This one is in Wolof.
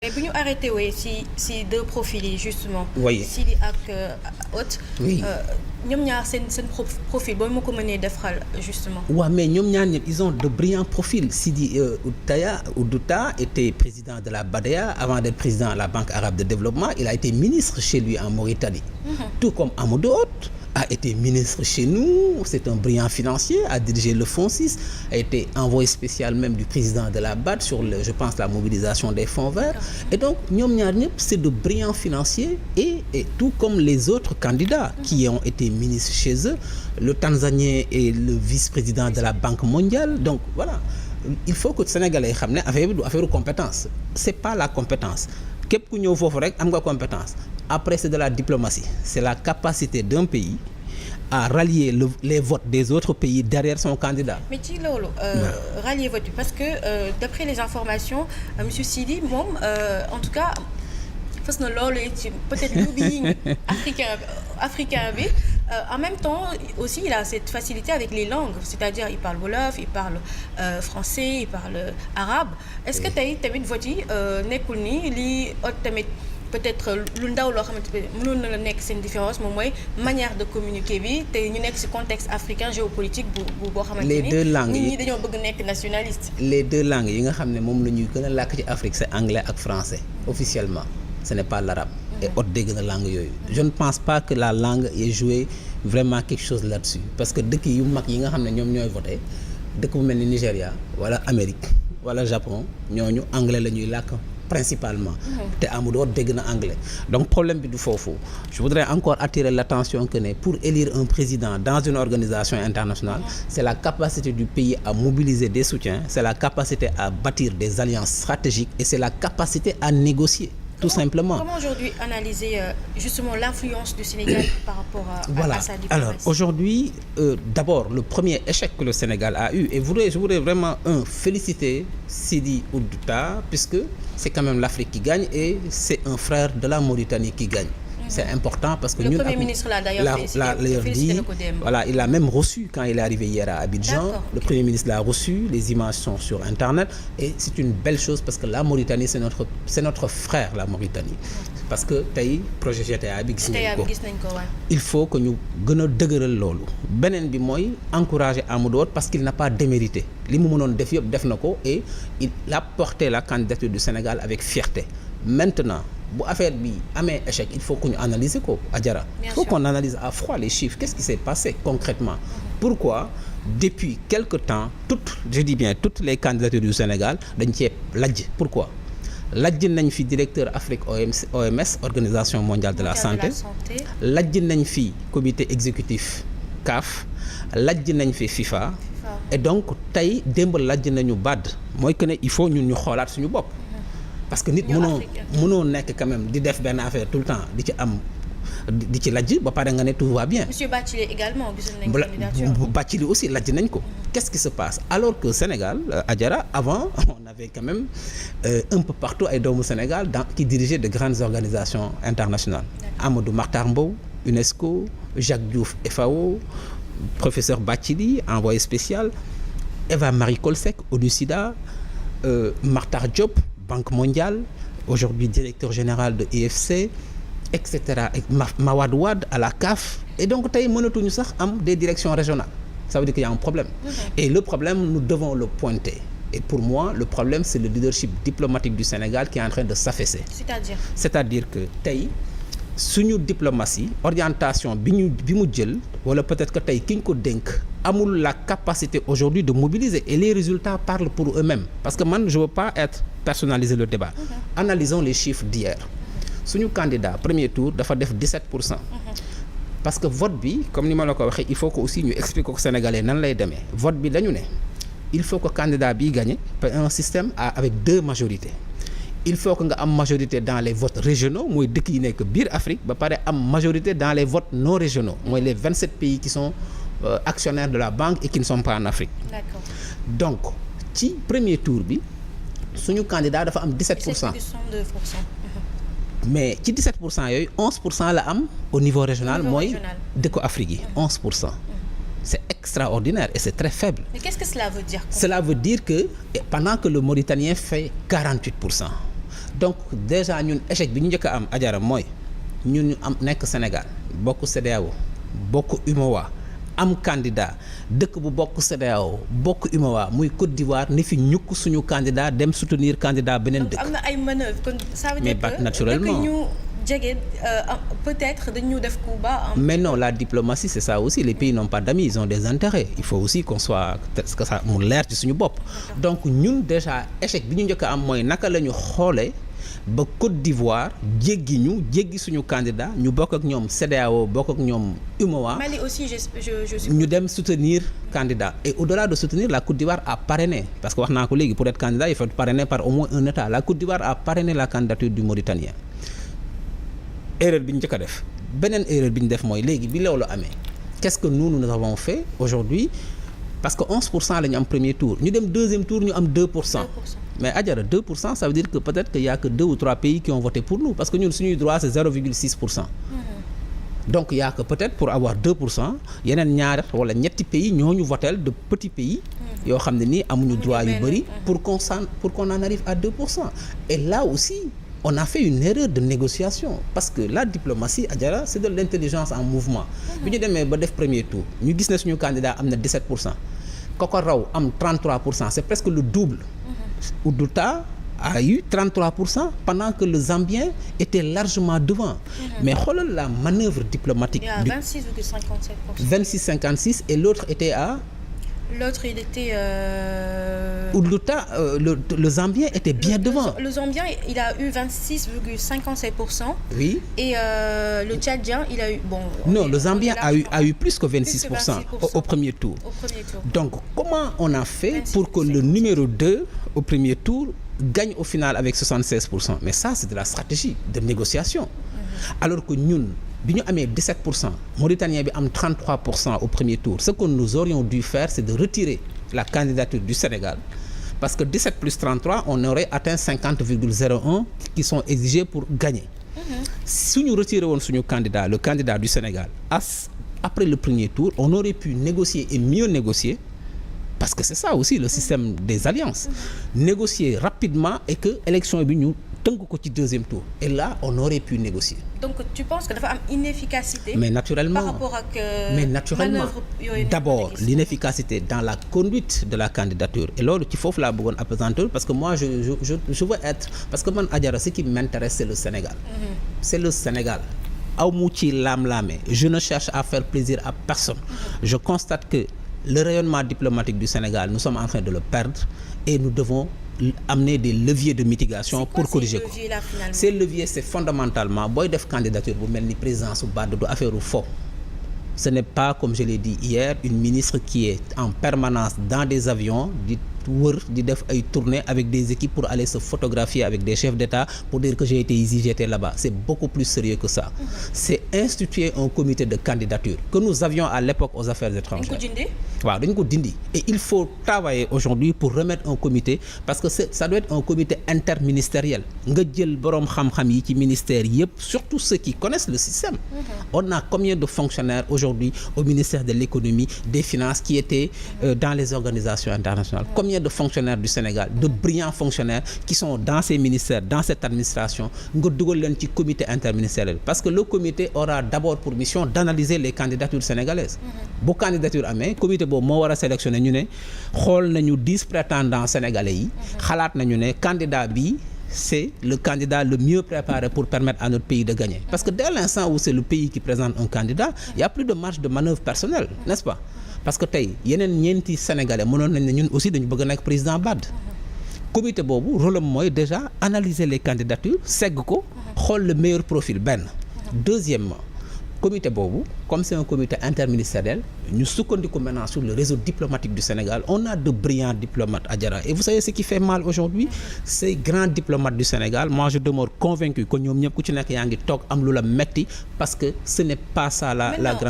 mais bu ñu arrêté wee si deux profils yi justement. oui Sidi ak Hott. oui ñoom ñaar seen profil boobu ma ko mënee defal justement. waaw mais ñoom ñaar ñëpp ils ont de brillants profils. Sidi Oudouta était président de la BADEA avant d'être président de la Banque arabe de développement. Il a été ministre chez lui en Mauritanie. Tout comme Amadou Hott a été ministre chez nous. C'est un brillant financier, a dirigé le Fonds 6, a été envoyé spécial même du président de la BAD sur je pense la mobilisation des fonds verts. Et donc ñoom ñaar ñëpp c'est de brillants financiers et tout comme les autres candidats qui ont été ministres chez eux. Le Tanzanien est le vice-président de la Banque mondiale. Donc voilà, il faut que Sénégalais xam ne affaire bi du affaire compétence. C'est pas la compétence. Képp ku ñëw foofu rek am nga compétence. Après c'est de la diplomatie. C'est la capacité d'un pays à rallier les votes des autres pays derrière son candidat. Mais ci loolu rallier vote bi parce que d'après les informations monsieur Sidi moom en tout cas fas na loolu ci peut-être lobbying africain bi en même temps aussi il a cette facilité avec les langues, c'est-à-dire il parle wolof, il parle français, il parle arabe. Est-ce que tey tamit vote yi nekkul ni li tamit peut-être lu ndaw loo xamante ne mënoon na la nekk seen différence moom mooy manière de communiquer bi te ñu nekk ci contexte africain géopolitique bu boo xamante ni les deux langues nit ñi dañoo bëgg nekk nationaliste. Les deux langues yi nga xam ne moom la ñuy gën a làkk ci Afrique c'est anglais ak français officiellement ce n'est pas l'arabe. Et Hott dégg na langue yooyu. Je ne pense pas que la langue ait joué vraiment quelque chose là-dessus parce que dëkk yu mag yi nga xam ne ñoom ñooy voté dëkk bu mel ni Nigéria wala Amérique wala Japon ñooñu anglais la ñuy làkk principalement. te Amadou Hott dégg na anglais. Donc problème bi du foofu. Je voudrais encore attirer l'attention que ne pour élire un président dans une organisation internationale, c'est la capacité du pays à mobiliser des soutiens, c'est la capacité à bâtir des alliances stratégiques et c'est la capacité à négocier. Tout simplement. Comment aujourd'hui analyser justement l'influence du Sénégal par rapport à sa diplomatie? Alors aujourd'hui, d'abord le premier échec que le Sénégal a eu et je voudrais vraiment féliciter Sidi Oudouta puisque c'est quand même l'Afrique qui gagne et c'est un frère de la Mauritanie qui gagne. C'est important parce que le Premier ministre l'a d'ailleurs félicité. Voilà, il l'a même reçu quand il est arrivé hier à Abidjan. Le Premier ministre l'a reçu, les images sont sur Internet et c'est une belle chose parce que la Mauritanie c'est notre frère la Mauritanie. Parce que tey projet GTA bi gis nañ ko. Il faut que ñu gën a dëgëral loolu. Beneen bi mooy encourager Amadou Hott parce qu'il n'a pas démérité. Li mu mënoon def yëpp def na ko et il a porté la candidature du Sénégal avec fierté. Maintenant bu affaire bi amee échec il faut que ñu analyser ko Adjara. Il faut qu'on analyse à froid les chiffres. Qu'est-ce qui s'est passé concrètement? Pourquoi depuis quelque temps toutes les candidatures du Sénégal dañ cee lajj? Pourquoi? Lajj nañ fi directeur Afrique OMS Organisation mondiale de la santé. Lajj nañ fi comité exécutif CAF. Lajj nañ fi FIFA. Et donc tey démb lajj nañu BAD mooy que ne il faut ñun ñu xoolaat suñu bopp. Parce que nit mënoo nekk quand même di def benn affaire tout le temps di ci lajj ba pare nga ne tout va bien. Monsieur Bathily également gisoon nañ candidature. Bathily aussi lajj nañ ko. Qu'est-ce qui se passe? Alors que Sénégal Adjara avant on avait quand même un peu partout ay doomu Sénégal qui dirigeaient de grandes organisations internationales. Amadou Mahtar Mbow UNESCO, Jacques Diouf FAO, professeur Bathily envoyé spécial, Eva Marie Coll Seck ONU-SIDA, Makhtar Diop Banque mondiale, aujourd'hui directeur général de IFC, etc. Et Mawad Wade à la CAF. Et donc tey mënatuñu sax am des directions régionales. Ça veut dire qu'il y a un problème. Et le problème, nous devons le pointer. Et pour moi, le problème, c'est le leadership diplomatique du Sénégal qui est en train de s'affaisser. C'est-à-dire que tey suñu diplomatie orientation bi mu jël wala peut-être que tey ki ñu ko dénk amul la capacité aujourd'hui de mobiliser et les résultats parlent pour eux-mêmes parce que man je veux pas personnaliser le débat. Analysons les chiffres d'hier. Suñu candidat premier tour dafa def 17%. Parce que vote bi comme ni ma la ko waxee il faut que aussi ñu expliquer ko Sénégalais nan lay demee vote bi dañu ne il faut que candidat bi gagne par un système avec 2 majorités. Il faut que nga am majorité dans les votes régionaux mooy dëkk yi nekk biir Afrique ba pare am majorité dans les votes non régionaux mooy les 27 pays qui sont actionnaires de la banque et qui ne sont pas en Afrique. D'accord. Donc ci premier tour bi suñu candidat dafa am 17%. Mais ci 17% yooyu 11% la am au niveau régional mooy dëkku Afrique yi 11%. C'est extraordinaire et c'est très faible. Mais qu'est-ce que cela veut dire? Cela veut dire que pendant que le Mauritanien fait 48%, donc déjà ñun échec bi ñu njëkk a am Adjara mooy ñun ñu am nekk Sénégal bokk CEDEAO bokk UMOA am candidat dëkk bu bokk CEDEAO bokk UMOA muy Côte d'Ivoire ni fi ñukk suñu candidat dem soutenir candidat beneen dëkk. donc am na ay manœuvres kon ça veut dire que naturellement ñu jege peut-être dañu def coup bas. Mais non, la diplomatie c'est ça aussi, les pays n'ont pas d'amis, ils ont des intérêts. Il faut aussi qu'on soit que ça mu leer ci suñu bopp. Donc ñun déjà échec bi ñu njëkk a am mooy naka la ñu xoolee ba Côte d'Ivoire jéggi suñu candidat ñu bokk ak ñoom CEDEAO bokk ak ñoom UMOA. Mali aussi je ñu dem soutenir candidat et au-delà de soutenir, la Côte d'Ivoire a parrainé parce que wax naa ko léegi pour être candidat il faut être parrainé par au moins un État. La Côte d'Ivoire a parrainé la candidature du Mauritanien. Erreur bi ñu njëkk a def beneen erreur bi ñu def mooy léegi bi loolu amee qu'est-ce que nous avons fait aujourd'hui parce que 11% la ñu am premier tour ñu dem deuxième tour ñu am 2%. Mais Adjara 2% ça veut dire que peut-être qu'il y a que 2 ou 3 pays qui ont voté pour nous parce que ñun suñuy droit c'est 0,6%. Donc il y a que peut-être pour avoir 2% yeneen ñaar wala ñetti pays ñoo ñu votel de petits pays. yoo xam ne nii amuñu droit yu bëri pour qu'on en arrive à 2%. Et là aussi. On a fait une erreur de négociation parce que la diplomatie Adjara c'est de l'intelligence en mouvement. bi ñu demee ba def premier tour ñu gis ne suñu candidat am na 17%. Koko raw am 33%, c'est presque le double. Oudouta a eu 33% pendant que le Zambien était largement devant. Mais xoolal la manœuvre diplomatique. Il y a 26,57%. 26,56 et l'autre était à. L'autre, il était. Oudouta, le Zambien était bien devant. Le Zambien, il a eu 26,57%. Oui. Et le Tchadien, il a eu. Bon, non, le Zambien a eu plus que 26%, au premier tour. Donc, comment on a fait pour que le numéro 2 au premier tour gagne au final avec 76%? Mais ça, c'est de la stratégie de négociation. Alors que nous. bi ñu amee 17%, Mauritanien bi am 33% au premier tour. Ce que nous aurions dû faire, c'est de retirer la candidature du Sénégal. Parce que 17 plus 33, on aurait atteint 50,01 qui sont exigés pour gagner. Si nous retirons suñu candidat, le candidat du Sénégal, après le premier tour, on aurait pu négocier et mieux négocier. Parce que c'est ça aussi le système des alliances. Négocier rapidement et que l'élection est venue. Deuxième tour. Et là, on aurait pu négocier. Donc, tu penses que dafa am inefficacité mais naturellement, par rapport à mais naturellement, d'abord, l'inefficacité dans la conduite de la candidature. Et là, il faut la bonne appesanteur parce que moi, je veux être... Parce que moi, Adjara, ce qui m'intéresse, c'est le Sénégal. C'est le Sénégal. Je ne cherche à faire plaisir à personne. Je constate que le rayonnement diplomatique du Sénégal, nous sommes en train de le perdre et nous devons amener des leviers de mitigation pour corriger. Ces leviers, c'est fondamentalement boy def candidature bu mel ni présidence ou bad du affaire ou faux. Ce n'est pas, comme je l'ai dit hier, une ministre qui est en permanence dans des avions di def ay tournées avec des équipes pour aller se photographier avec des chefs d'État pour dire que j'ai été ici, j'étais là-bas. C'est beaucoup plus sérieux que ça. C'est instituer un comité de candidature que nous avions à l'époque aux affaires étrangères. Waaw, dañ ko dindi. Et il faut travailler aujourd'hui pour remettre un comité parce que ça doit être un comité interministériel. Nga jël borom xam-xam yi ci ministère yépp, surtout ceux qui connaissent le système. On a combien de fonctionnaires aujourd'hui au ministère de l'économie, des finances qui étaient dans les organisations internationales? Combien de fonctionnaires du Sénégal, de brillants fonctionnaires qui sont dans ces ministères, dans cette administration, nga dugal leen ci comité interministériel parce que le comité aura d'abord pour mission d'analyser les candidatures sénégalaises. Bu candidature amee comité boobu moo war a sélectionner ñu ne xool nañu 10 prétendants sénégalais yi xalaat nañu ne candidat bi c'est le candidat le mieux préparé pour permettre à notre pays de gagner. Parce que dès l'instant où c'est le pays qui présente un candidat, il y a plus de marge de manœuvre personnelle, n'est-ce pas? Parce que tey yeneen ñeenti sénégalais mënoon nañ ne ñun aussi dañu bëgg a nekk président BAD. Comité boobu rôle am mooy déjà analyser les candidatures segg ko xool le meilleur profil benn. Deuxièmement, comité boobu comme c'est un comité interministériel ñu sukkandiku maintenant sur le réseau diplomatique du Sénégal. On a de brillants diplomates Adjara et vous savez ce qui fait mal aujourd'hui, ces grands diplomates du Sénégal, moi je demeure convaincu que ñoom ñëpp ku ci nekk yaa ngi toog am lu la metti parce que ce n'est pas ça la grande